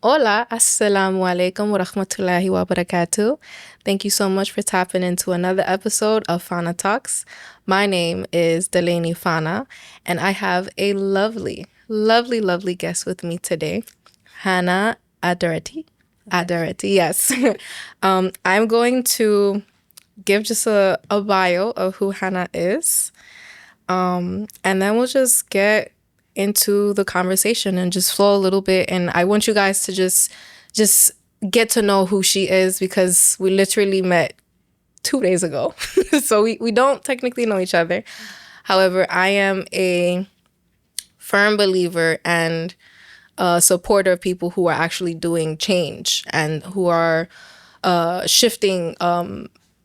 Hola, assalamu alaikum wa rahmatullahi wa barakatuh. Thank you so much for tapping into another episode of Fana Talks. My name is Delaney Fana, and I have a lovely, lovely, lovely guest with me today, Hannah Adereti. Adereti, yes. I'm going to give just a bio of who Hannah is, and then we'll just get into the conversation and just flow a little bit. And I want you guys to just get to know who she is, because we literally met 2 days ago. So we don't technically know each other. However, I am a firm believer and a supporter of people who are actually doing change and who are shifting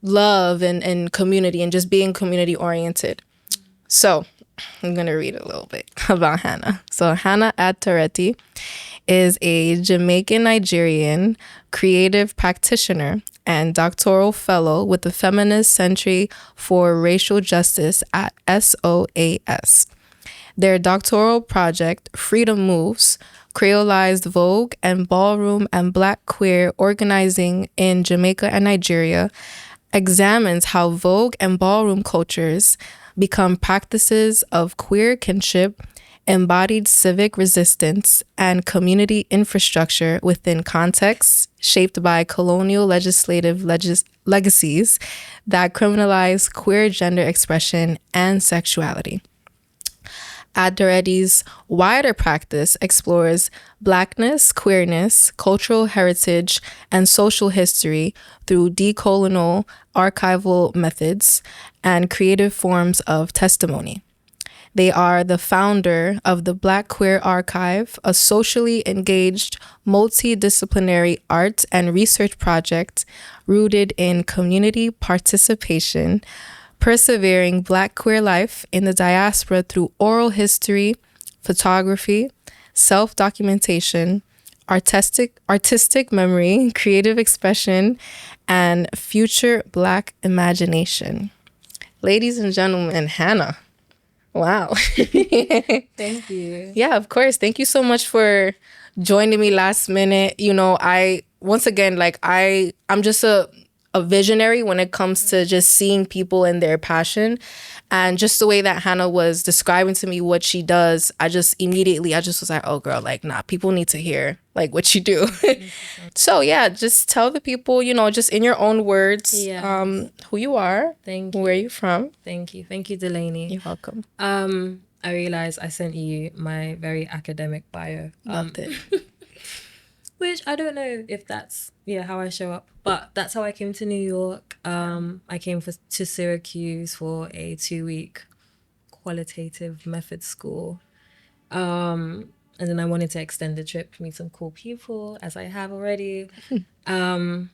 love and community and just being community oriented. So I'm going to read a little bit about Hannah. So Hannah Adereti is a Jamaican Nigerian creative practitioner and doctoral fellow with the Feminist Centre for Racial Justice at SOAS. Their doctoral project, Freedom Moves, Creolised, Vogue, and Ballroom and Black queer organizing in Jamaica and Nigeria, examines how Vogue and ballroom cultures become practices of queer kinship, embodied civic resistance, and community infrastructure within contexts shaped by colonial legislative legacies that criminalize queer gender expression and sexuality. Adereti's wider practice explores Blackness, queerness, cultural heritage, and social history through decolonial archival methods and creative forms of testimony. They are the founder of the Black Queer Archive, a socially engaged, multidisciplinary art and research project rooted in community participation, persevering Black queer life in the diaspora through oral history, photography, self-documentation, artistic memory, creative expression, and future Black imagination. Ladies and gentlemen, Hannah. Wow. Thank you. Yeah, of course. Thank you so much for joining me last minute. You know, I'm just a visionary when it comes to just seeing people and their passion. And just the way that Hannah was describing to me what she does, I just was like, oh girl, like, nah, people need to hear like what you do. So yeah, just tell the people, just in your own words, who you are, Thank you. where you from. Thank you. Thank you, Delaney. You're welcome. I realized I sent you my very academic bio. Loved it. Which I don't know if that's how I show up, but that's how I came to New York. I came to Syracuse for a 2-week qualitative method school. And then I wanted to extend the trip, meet some cool people, as I have already. I'm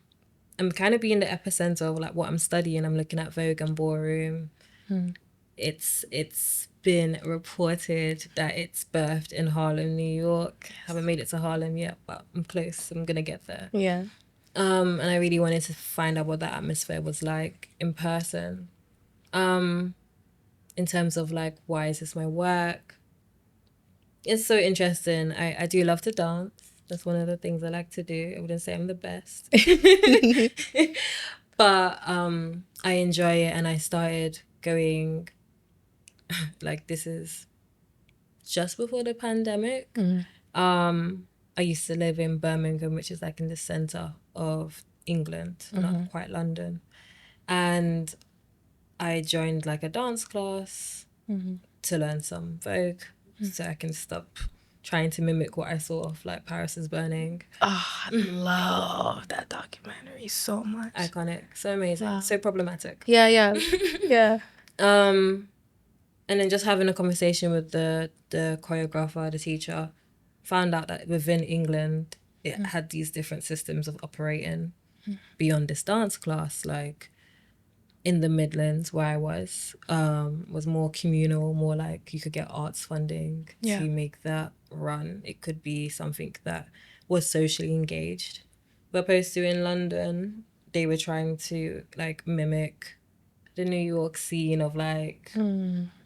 kind of being the epicenter of like what I'm studying. I'm looking at Vogue and Ballroom. It's been reported that it's birthed in Harlem, New York. Haven't made it to Harlem yet, but I'm close. I'm gonna get there. Yeah. And I really wanted to find out what that atmosphere was like in person. In terms of like, why is this my work? It's so interesting. I do love to dance. That's one of the things I like to do. I wouldn't say I'm the best. But I enjoy it, and I started going, like, this is just before the pandemic. I used to live in Birmingham, which is like in the center of England, not quite London. And I joined like a dance class to learn some Vogue so I can stop trying to mimic what I saw of like Paris is Burning. Oh, I love that documentary so much. Iconic, so amazing, so problematic. Yeah. And then just having a conversation with the choreographer, the teacher, found out that within England, it had these different systems of operating beyond this dance class. Like in the Midlands, where I was more communal, more like you could get arts funding to make that run. It could be something that was socially engaged. But opposed to in London, they were trying to like mimic the New York scene of like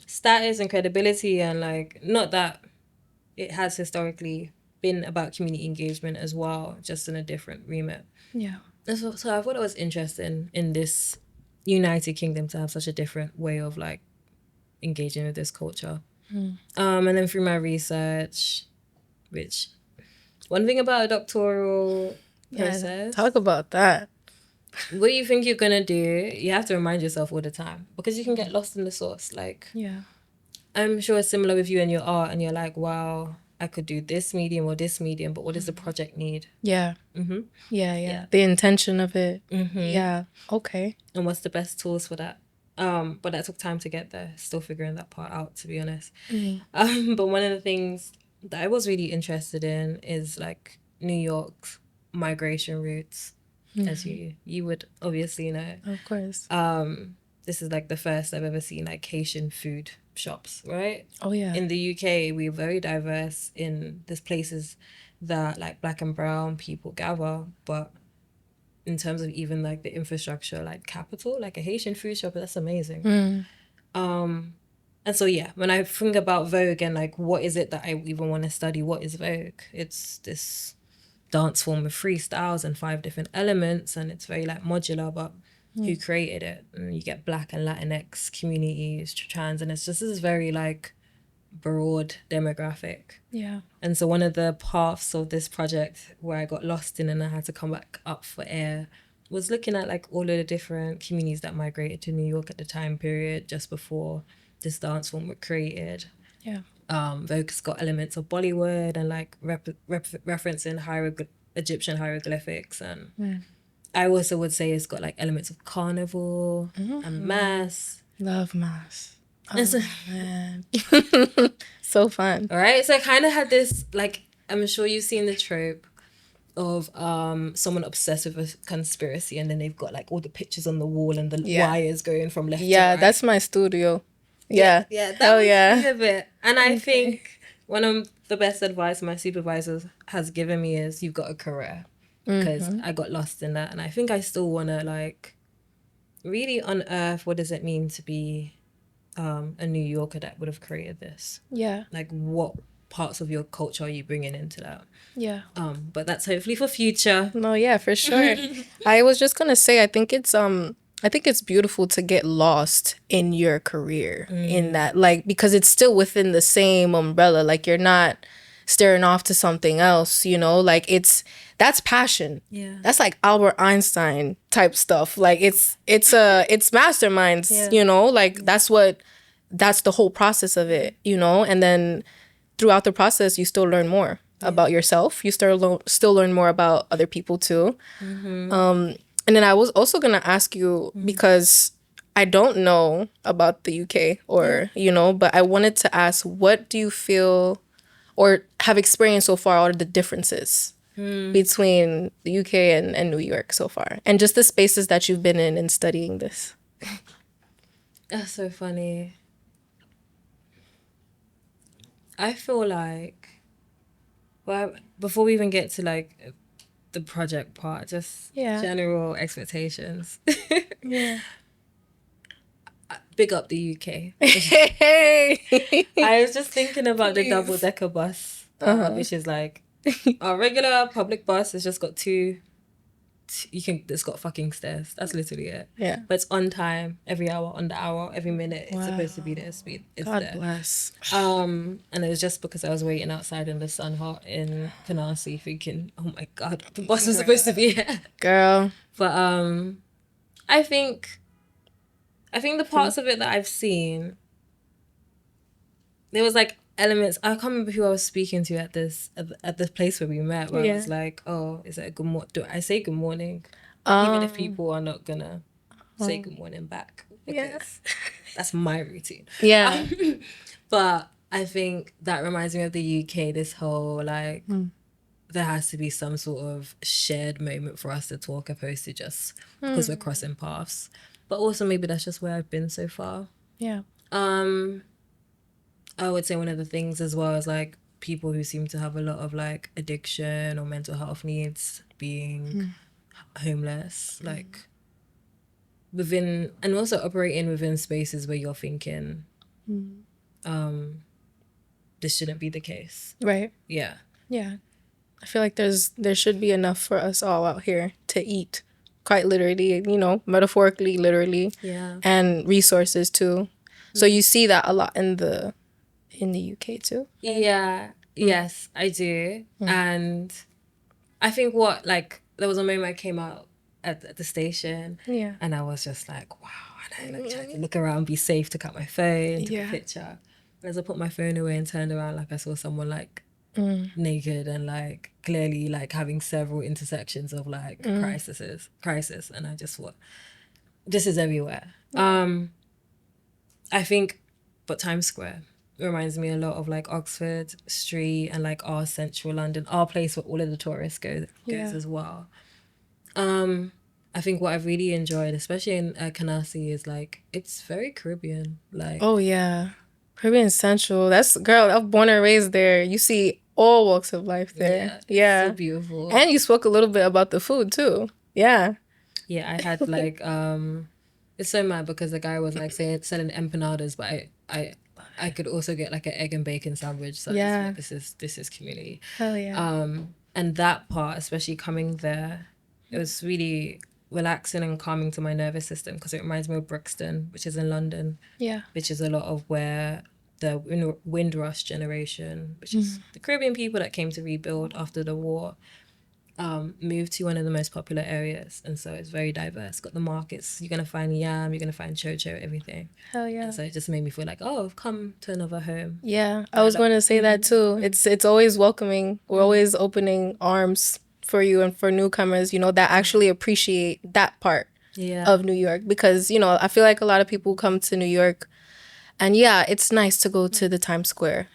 status and credibility, and like, not that it has historically been about community engagement as well, just in a different remit. Yeah. And so I thought it was interesting in this United Kingdom to have such a different way of like engaging with this culture. And then through my research, which one thing about a doctoral process, Talk about that. what you think you're gonna do, you have to remind yourself all the time, because you can get lost in the source. Like, Yeah. I'm sure it's similar with you and your art, and you're like, wow, I could do this medium or this medium, but what does the project need? Yeah. Mm-hmm. Yeah. The intention of it. Mm-hmm. Yeah. Okay. And what's the best tools for that? But that took time to get there. Still figuring that part out, to be honest. But one of the things that I was really interested in is like New York's migration routes, as you would obviously know. Of course. This is like the first I've ever seen like Haitian food shops, right? Oh yeah. In the UK, we're very diverse in there's places that like black and brown people gather, but in terms of even like the infrastructure, like capital, like a Haitian food shop, that's amazing. And so yeah, when I think about Vogue and like what is it that I even want to study, what is Vogue? It's this dance form with 3 styles and 5 different elements, and it's very like modular, but who created it? And you get Black and Latinx communities, trans, and it's just this very like broad demographic. Yeah. And so one of the paths of this project where I got lost in and I had to come back up for air was looking at like all of the different communities that migrated to New York at the time period just before this dance form was created. Yeah. Vogue's got elements of Bollywood and like referencing Egyptian hieroglyphics, and I also would say it's got like elements of carnival and mass. Love mass. Oh, so, man. So fun. All right. So I kind of had this, like, I'm sure you've seen the trope of someone obsessed with a conspiracy, and then they've got like all the pictures on the wall and the wires going from left to right. That's my studio. Yeah. That was me a bit. And I think one of the best advice my supervisor has given me is you've got a career, because I got lost in that, and I think I still want to like really unearth what does it mean to be a New Yorker that would have created this. Yeah. Like what parts of your culture are you bringing into that? Yeah. But that's hopefully for future. No, yeah, for sure. I was just gonna say, I think it's beautiful to get lost in your career in that, like, because it's still within the same umbrella. Like you're not staring off to something else, you know, like that's passion. Yeah. That's like Albert Einstein type stuff. Like it's masterminds, you know, like that's the whole process of it, you know, and then throughout the process, you still learn more about yourself. You still learn more about other people too. And then I was also going to ask you, because I don't know about the UK or, you know, but I wanted to ask, what do you feel or have experienced so far, all of the differences between the UK and New York so far? And just the spaces that you've been in studying this. That's so funny. I feel like, well, before we even get to like the project part, just general expectations. Big up the UK. I was just thinking about the double-decker bus, which is like a regular public bus. It's just got it's got fucking stairs. That's literally it. Yeah. But it's on time, every hour, on the hour, every minute. It's supposed to be there. Speed. It's God there. bless. And it was just because I was waiting outside in the sun hot in Canarsie thinking, oh my God, the bus was supposed to be here. Girl. But I think the parts of it that I've seen, there was like elements. I can't remember who I was speaking to at the place where we met, where I was like, oh, is it a good morning? Do I say good morning? Even if people are not gonna say good morning back. Because that's my routine. Yeah. But I think that reminds me of the UK, this whole like there has to be some sort of shared moment for us to talk, opposed to just because we're crossing paths. But also maybe that's just where I've been so far. Yeah. I would say one of the things as well is like people who seem to have a lot of like addiction or mental health needs being homeless, like within, and also operating within spaces where you're thinking, this shouldn't be the case. Right. Yeah. Yeah. I feel like there should be enough for us all out here to eat, quite literally, metaphorically, literally, Yeah. and resources too. So you see that a lot in the UK too. Yeah. Yes, I do. And I think there was a moment I came out at the station, Yeah. and I was just like, wow. And I tried to look around, be safe, took out my phone, took a picture. And as I put my phone away and turned around, like I saw someone like naked and like clearly like having several intersections of like crisis. And I just thought, this is everywhere. I think, but Times Square reminds me a lot of like Oxford Street and like our central London, our place where all of the tourists goes as well. I think what I've really enjoyed, especially in Canarsie, is like it's very Caribbean. Like, oh yeah, Caribbean Central. That's girl. I'm born and raised there. You see all walks of life there. it's so beautiful. And you spoke a little bit about the food too. Yeah. Yeah, I had like it's so mad because the guy was like selling empanadas, but I could also get like an egg and bacon sandwich. So this is community. Hell yeah. And that part, especially coming there, it was really relaxing and calming to my nervous system because it reminds me of Brixton, which is in London. Yeah. Which is a lot of where the Windrush generation, which is the Caribbean people that came to rebuild after the war, moved to one of the most popular areas. And so it's very diverse. Got the markets. You're going to find yam, you're going to find chocho, everything. Hell yeah. And so it just made me feel like, oh, I've come to another home. Yeah. I was going to say that too. It's always welcoming. We're always opening arms for you and for newcomers, that actually appreciate that part of New York. Because, I feel like a lot of people come to New York and it's nice to go to the Times Square.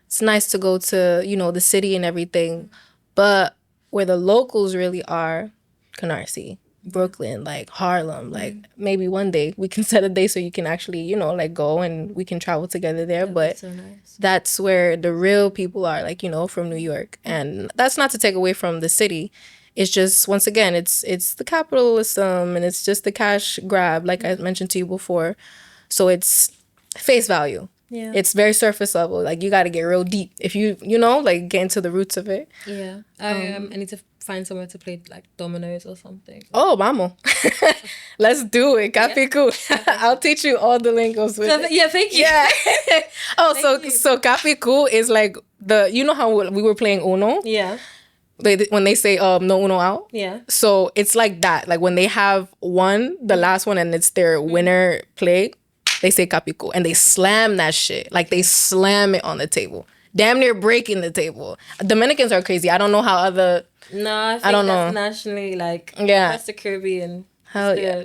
It's nice to go to, the city and everything. But where the locals really are, Canarsie, Brooklyn, like Harlem, like maybe one day we can set a day so you can actually, like go and we can travel together there. But so nice. That's where the real people are, like, from New York. And that's not to take away from the city. It's just, once again, it's the capitalism and it's just the cash grab, like I mentioned to you before. So it's face value. Yeah. It's very surface level. Like, you got to get real deep if like get into the roots of it. Yeah. I need to find somewhere to play like dominoes or something. Oh, vamos. Let's do it. Capicu. I'll teach you all the lingos with it. Yeah, thank you. Yeah. So Capicu is like how we were playing Uno? Yeah. When they say no Uno out? Yeah. So it's like that. Like when they have the last one, and it's their winner play, they say Capicu. And they slam that shit. Like they slam it on the table. Damn near breaking the table. Dominicans are crazy. I don't know how other... No, I don't know. Nationally, like, that's the Caribbean. Hell yeah.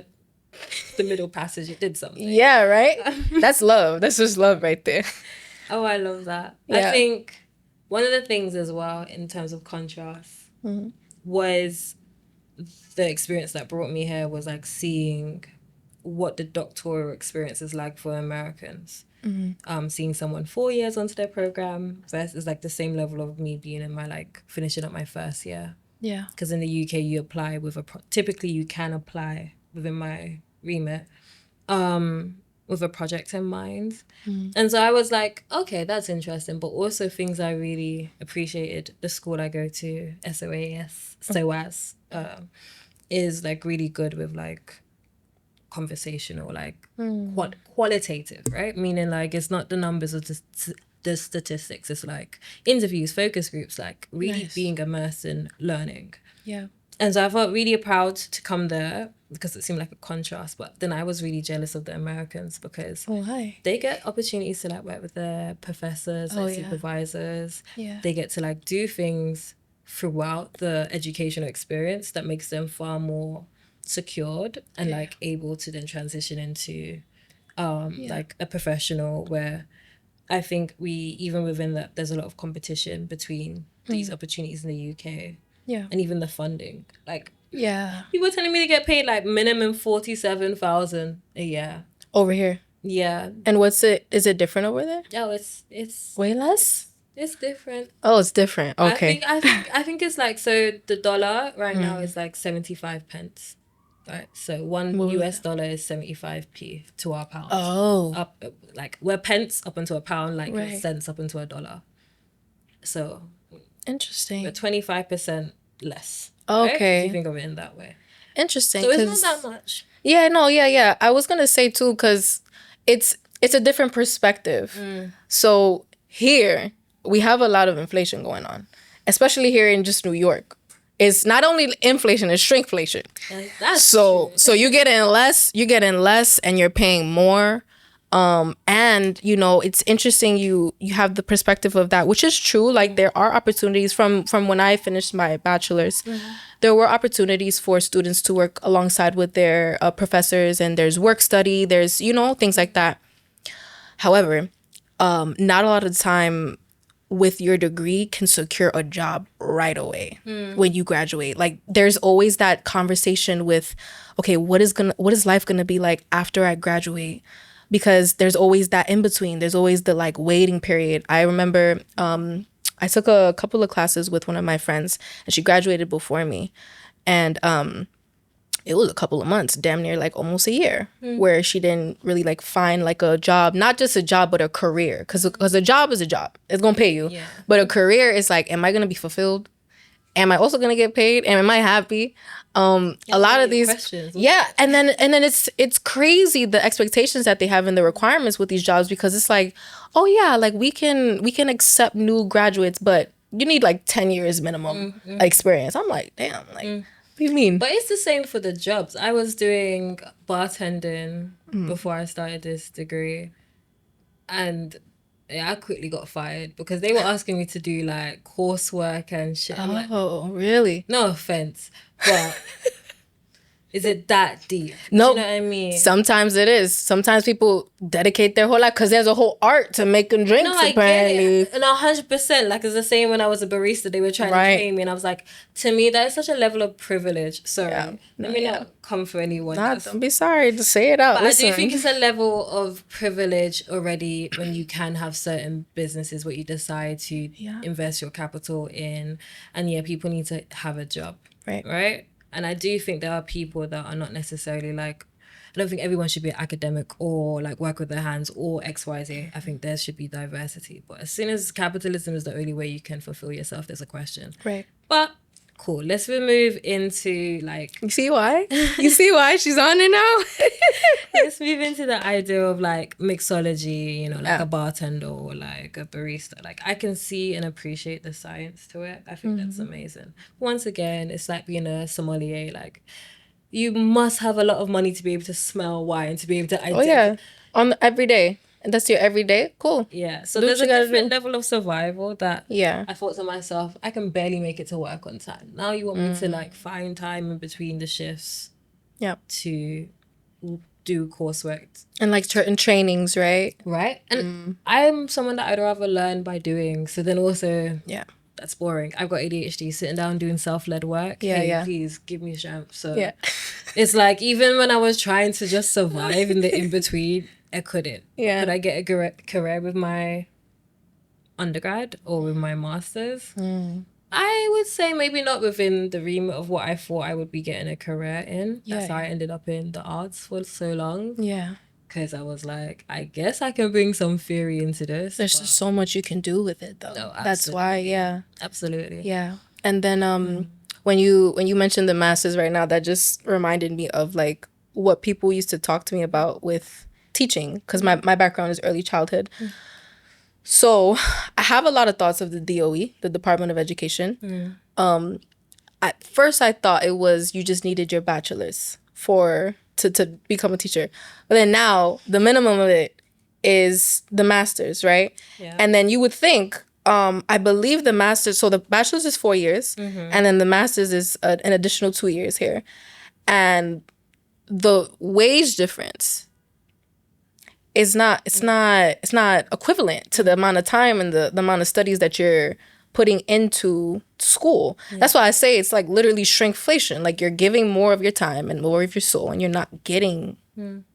The Middle Passage, it did something. Yeah, right? That's love. That's just love right there. Oh, I love that. Yeah. I think one of the things as well, in terms of contrast, was the experience that brought me here was like seeing what the doctoral experience is like for Americans. Seeing someone 4 years onto their program versus like the same level of me being in my like finishing up my first year. Yeah. Because in the UK you apply with typically you can apply within my remit with a project in mind. And so I was like, okay, that's interesting. But also things I really appreciated, the school I go to, SOAS, is like really good with like conversational, like qualitative, right? Meaning like it's not the numbers of the statistics. It's like interviews, focus groups, like really being immersed in learning. Yeah. And so I felt really proud to come there because it seemed like a contrast. But then I was really jealous of the Americans because they get opportunities to like work with their professors, supervisors. Yeah. They get to like do things throughout the educational experience that makes them far more secured and like able to then transition into like a professional where I think we, even within that, there's a lot of competition between these opportunities in the UK. Yeah. And even the funding. Like, people are telling me to get paid like minimum 47,000 a year. Over here. Yeah. And is it different over there? Oh, it's way less? It's different. Oh, it's different. Okay. I think it's like, so the dollar right now is like 75 pence. Right, so $1 is 75p to our pound. Oh, up like we're pence up into a pound, like cents up into a dollar. So Interesting. but 25% less. Okay. Right? If you think of it in that way. Interesting. So it's not that much. Yeah, no, yeah. I was gonna say too, because it's a different perspective. So here we have a lot of inflation going on, especially here in just New York. It's not only inflation, it's shrinkflation. That's So true. so you're getting less, and you're paying more. And you know, it's interesting you have the perspective of that, which is true. Like there are opportunities from when I finished my bachelor's. There were opportunities for students to work alongside with their professors, and there's work study, there's, you know, things like that. However, not a lot of the time with your degree can secure a job right away when you graduate. Like there's always that conversation with, okay, what is life gonna be like after I graduate? Because there's always that in between. There's always the like waiting period. I remember I took a couple of classes with one of my friends, and she graduated before me, and it was a couple of months, damn near like almost a year, where she didn't really like find like a job, not just a job, but a career. Because a job is a job. It's going to pay you. Yeah. But a career is like, am I going to be fulfilled? Am I also going to get paid? And am I happy? A lot of these questions. Yeah. And then it's crazy the expectations that they have in the requirements with these jobs, because it's like, oh yeah, like we can accept new graduates, but you need like 10 years minimum experience. I'm like, damn, like what do you mean? But it's the same for the jobs. I was doing bartending before I started this degree. And yeah, I quickly got fired because they were asking me to do like coursework and shit. I'm like, Oh, really? no offense, but is it that deep? No. Do you know what I mean? Sometimes it is. Sometimes people dedicate their whole life, because there's a whole art to making drinks, No, I apparently. get it. And 100%. Like, it's the same when I was a barista. They were trying to train me. And I was like, to me, that is such a level of privilege. Sorry. Yeah. Let me not come for anyone. Nah, don't be sorry. Just say it out. But Listen. I do think it's a level of privilege already when you can have certain businesses where you decide to invest your capital in. And yeah, people need to have a job. Right? And I do think there are people that are not necessarily like, I don't think everyone should be an academic or like work with their hands or XYZ. I think there should be diversity. But as soon as capitalism is the only way you can fulfill yourself, there's a question. Right. But cool. Let's move into like... You see why? You see why she's on it now? Let's move into the idea of like mixology, you know, like a bartender or like a barista. Like I can see and appreciate the science to it. I think that's amazing. Once again, it's like being a sommelier. Like you must have a lot of money to be able to smell wine, to be able to identify. Oh yeah, on every day. And that's your everyday? Cool. Yeah. So there's a different level of survival that I thought to myself, I can barely make it to work on time. Now you want me to like find time in between the shifts to do coursework. And like certain trainings, right? Right. And I'm someone that I'd rather learn by doing. So then also, that's boring. I've got ADHD, sitting down doing self-led work. Please give me a champ. So it's like, even when I was trying to just survive in the in-between, I couldn't. Could I get a career with my undergrad or with my master's? I would say maybe not within the remit of what I thought I would be getting a career in. That's how I ended up in the arts for so long. Yeah. Because I was like, I guess I can bring some theory into this. There's just so much you can do with it, though. No, that's why, Absolutely. Yeah. And then when you mentioned the masters right now, that just reminded me of like what people used to talk to me about with teaching, because my background is early childhood. So I have a lot of thoughts of the DOE, the Department of Education. At first I thought it was you just needed your bachelor's to become a teacher. But then now the minimum of it is the master's, right? Yeah. And then you would think, I believe the master's, so the bachelor's is 4 years, and then the master's is an additional 2 years here. And the wage difference is not equivalent to the amount of time and the amount of studies that you're putting into school. That's why I say it's like literally shrinkflation. Like you're giving more of your time and more of your soul, and you're not getting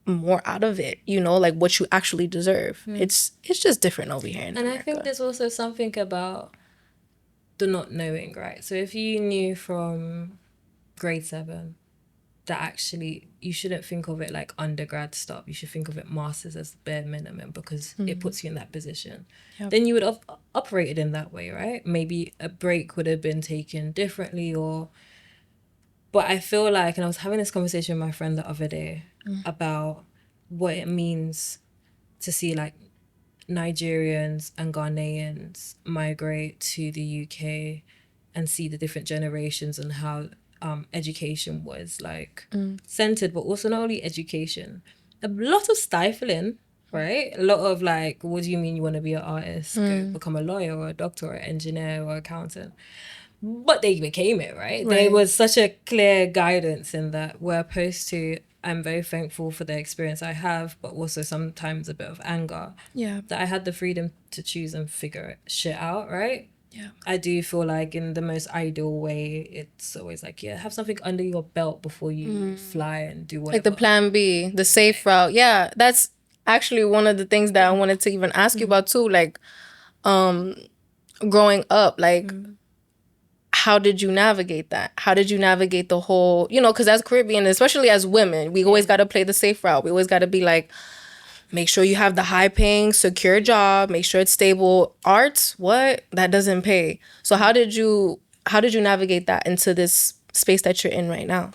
more out of it, you know, like what you actually deserve. It's just different over here in America. I think there's also something about the not knowing, right? So if you knew from grade 7 that actually you shouldn't think of it like undergrad stuff. You should think of it masters as bare minimum, because it puts you in that position. Yep. Then you would have operated in that way, right? Maybe a break would have been taken differently, but I feel like, and I was having this conversation with my friend the other day about what it means to see like Nigerians and Ghanaians migrate to the UK and see the different generations and how education was like centered, but also not only education, a lot of stifling, right? A lot of like, what do you mean you want to be an artist? Go become a lawyer or a doctor or an engineer or accountant. But they became it, right? There was such a clear guidance in that, where opposed to, I'm very thankful for the experience I have, but also sometimes a bit of anger. Yeah. That I had the freedom to choose and figure shit out, right? Yeah. I do feel like in the most ideal way, it's always like, yeah, have something under your belt before you fly and do whatever. Like the plan B, the safe route. Yeah, that's actually one of the things that I wanted to even ask you about too. Like, growing up, like, how did you navigate that? How did you navigate the whole, because as Caribbean, especially as women, we always got to play the safe route. We always got to be like, make sure you have the high paying, secure job, make sure it's stable. Arts, what? That doesn't pay. So how did you navigate that into this space that you're in right now?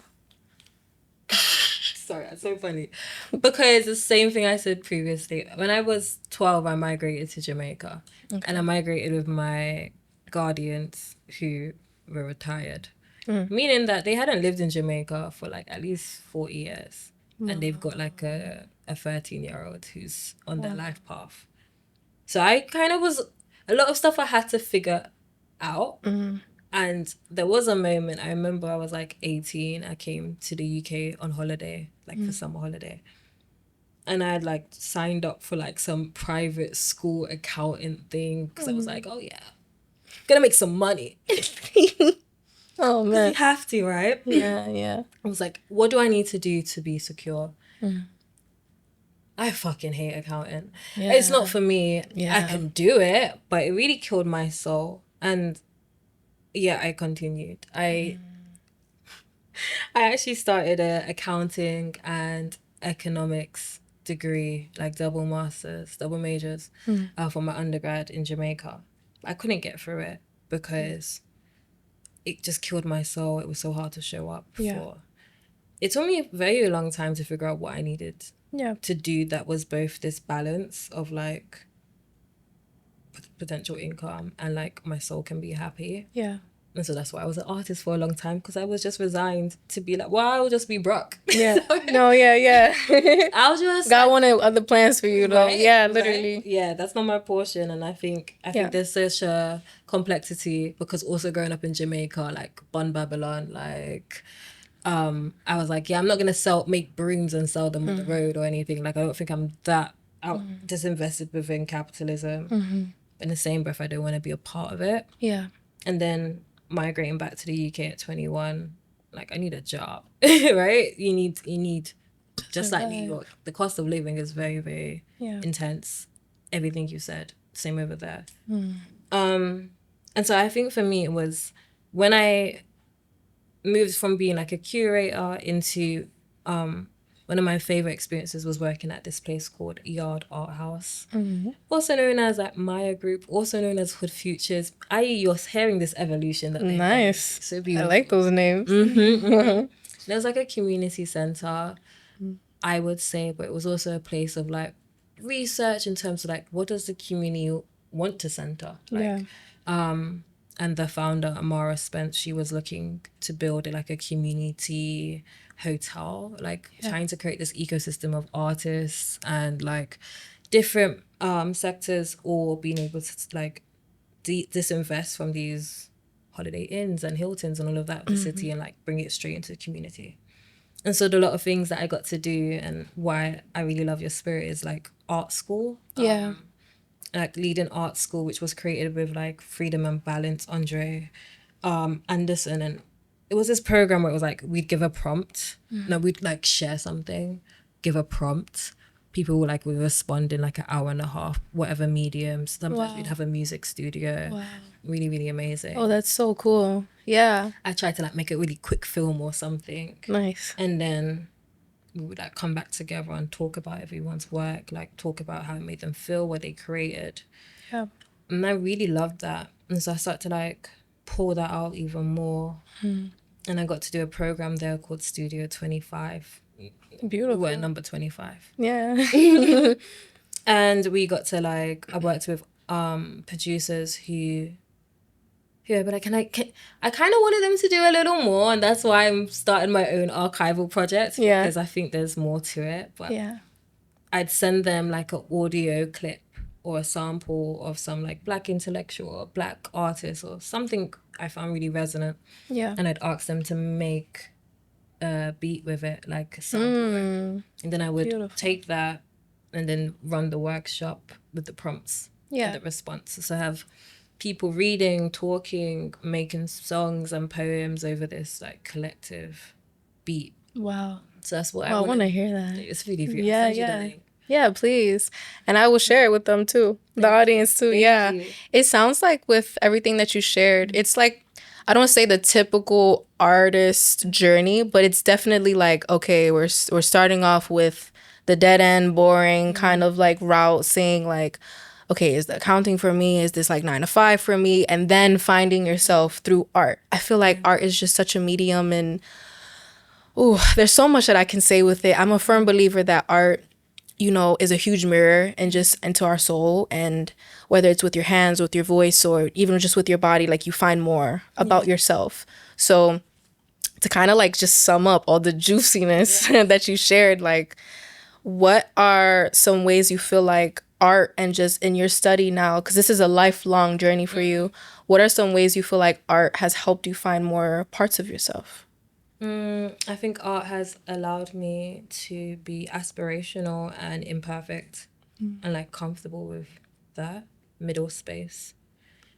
Sorry, that's so funny. Because the same thing I said previously. When I was 12, I migrated to Jamaica. Okay. And I migrated with my guardians who were retired. Meaning that they hadn't lived in Jamaica for like at least 40 years. And they've got like a 13-year-old who's on their life path. So I kind of was, a lot of stuff I had to figure out. And there was a moment, I remember I was like 18, I came to the UK on holiday, like for summer holiday. And I had like signed up for like some private school accounting thing, because I was like, oh yeah, gonna make some money. Oh man. You have to, right? Yeah. I was like, what do I need to do to be secure? I fucking hate accounting. Yeah. It's not for me. Yeah. I can do it, but it really killed my soul. And yeah, I continued. I actually started a accounting and economics degree, like double masters, double majors, for my undergrad in Jamaica. I couldn't get through it because it just killed my soul. It was so hard to show up for. It took me a very long time to figure out what I needed to do that was both this balance of like potential income and like my soul can be happy. Yeah. And so that's why I was an artist for a long time, because I was just resigned to be like, well, I'll just be broke. Yeah. No, yeah. I'll just... God wanted other plans for you, though. Right? Yeah, literally. Right? Yeah, that's not my portion. And I think there's such a complexity, because also growing up in Jamaica, like Bun Babylon, like... I was like, yeah, I'm not gonna make brooms and sell them on the road or anything. Like, I don't think I'm that disinvested within capitalism. In the same breath, I don't want to be a part of it. Yeah. And then migrating back to the UK at 21, like, I need a job, right? You need just like New York, the cost of living is very, very intense. Everything you said, same over there. And so I think for me, it was when I moved from being like a curator into one of my favorite experiences was working at this place called Yard Art House, also known as like Maya Group, also known as Hood Futures. You're hearing this evolution that they nice. So beautiful. I like those names. There's like a community center, I would say, but it was also a place of like research in terms of like, what does the community want to center? Like, and the founder, Amara Spence, she was looking to build like a community hotel, like trying to create this ecosystem of artists and like different sectors, all being able to like disinvest from these Holiday Inns and Hiltons and all of that of the city and like bring it straight into the community. And so a lot of things that I got to do, and why I really love your spirit, is like art school. Like leading art school, which was created with like Freedom and Balance, Andre Anderson. And it was this program where it was like, we'd give a prompt. No, we'd like share something, give a prompt, people would respond in like an hour and a half, whatever mediums. Sometimes we'd have a music studio. Wow. Really, really amazing. Oh, that's so cool. Yeah. I tried to like make a really quick film or something. Nice. And then we would like come back together and talk about everyone's work, like talk about how it made them feel, what they created. Yeah. And I really loved that. And so I started to like pull that out even more. And I got to do a program there called Studio 25. Beautiful. We're at number 25. Yeah. And we got to like, I worked with producers who but I kind of wanted them to do a little more, and that's why I'm starting my own archival project, because I think there's more to it. But I'd send them like an audio clip or a sample of some like Black intellectual or Black artist or something I found really resonant. Yeah. And I'd ask them to make a beat with it, like a sample. And then I would take that and then run the workshop with the prompts and the response. So I have people reading, talking, making songs and poems over this like collective beat. Wow. So that's what I want to hear that. It's really beautiful. Yeah, please. And I will share it with them too. The audience too. Thank you. It sounds like with everything that you shared, it's like, I don't say the typical artist journey, but it's definitely like, okay, we're starting off with the dead end, boring kind of like route, saying like, okay, is the accounting for me? Is this like 9 to 5 for me? And then finding yourself through art. I feel like art is just such a medium, and there's so much that I can say with it. I'm a firm believer that art, is a huge mirror and just into our soul. And whether it's with your hands, with your voice, or even just with your body, like you find more about yourself. So to kind of like just sum up all the juiciness that you shared, like what are some ways you feel like art and just in your study now, because this is a lifelong journey for you, what are some ways you feel like art has helped you find more parts of yourself? I think art has allowed me to be aspirational and imperfect and like comfortable with that middle space,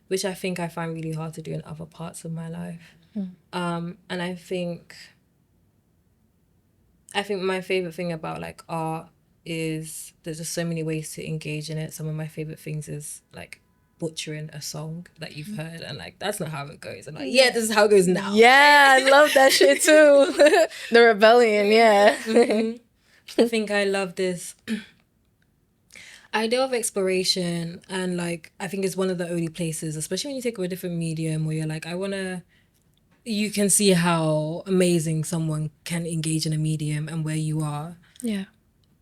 which I think I find really hard to do in other parts of my life. And I think my favorite thing about like art is there's just so many ways to engage in it. Some of my favorite things is like butchering a song that you've heard and like that's not how it goes. I'm like, this is how it goes now. Yeah, I love that shit too. The rebellion, I think I love this idea of exploration, and like I think it's one of the only places, especially when you take a different medium, where you're like, you can see how amazing someone can engage in a medium and where you are. Yeah.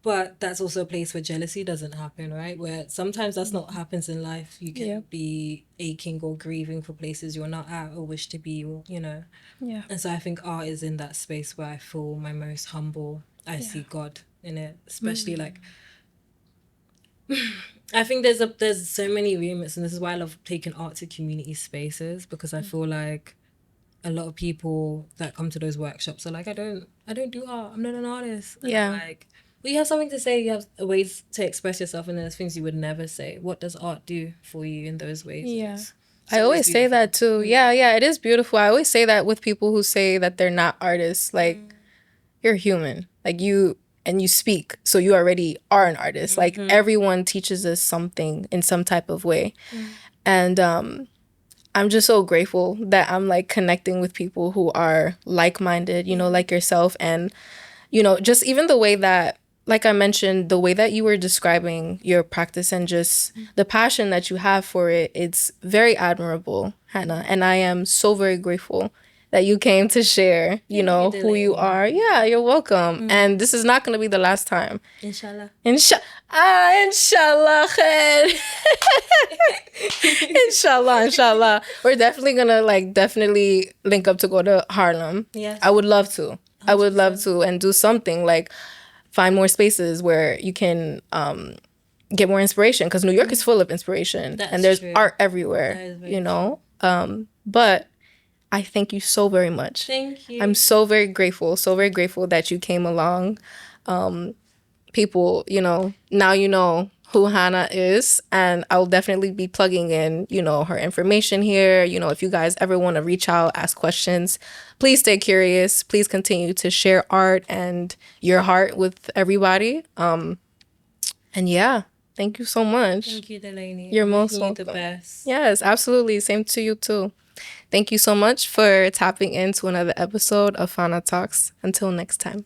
But that's also a place where jealousy doesn't happen, right? Where sometimes that's not what happens in life. You can be aching or grieving for places you're not at or wish to be, or, Yeah. And so I think art is in that space where I feel my most humble. I see God in it, especially like... I think there's so many remits, and this is why I love taking art to community spaces, because I feel like a lot of people that come to those workshops are like, I don't do art. I'm not an artist. And I'm like, well, you have something to say. You have ways to express yourself, and there's things you would never say. What does art do for you in those ways? Yeah. I always say that too. Yeah, it is beautiful. I always say that with people who say that they're not artists. Like, you're human. Like, you speak, so you already are an artist. Like, everyone teaches us something in some type of way. And I'm just so grateful that I'm like connecting with people who are like-minded, like yourself. And, just even the way that, like I mentioned, the way that you were describing your practice and just the passion that you have for it, it's very admirable, Hannah. And I am so very grateful that you came to share, who you are. Yeah, you're welcome. And this is not going to be the last time. Inshallah. Inshallah. Khair. Inshallah. We're definitely going to definitely link up to go to Harlem. Yes. I would love to. 100%. I would love to, and do something like find more spaces where you can get more inspiration, because New York is full of inspiration. That's and there's true. Art everywhere, but I thank you so very much. Thank you. I'm so very grateful that you came along. People, now you know who Hannah is, and I'll definitely be plugging in, her information here. If you guys ever want to reach out, ask questions, please stay curious. Please continue to share art and your heart with everybody. And yeah, thank you so much. Thank you, Delaney. You're I'm most wishing you welcome. the best. Yes, absolutely. Same to you too. Thank you so much for tapping into another episode of Fauna Talks. Until next time.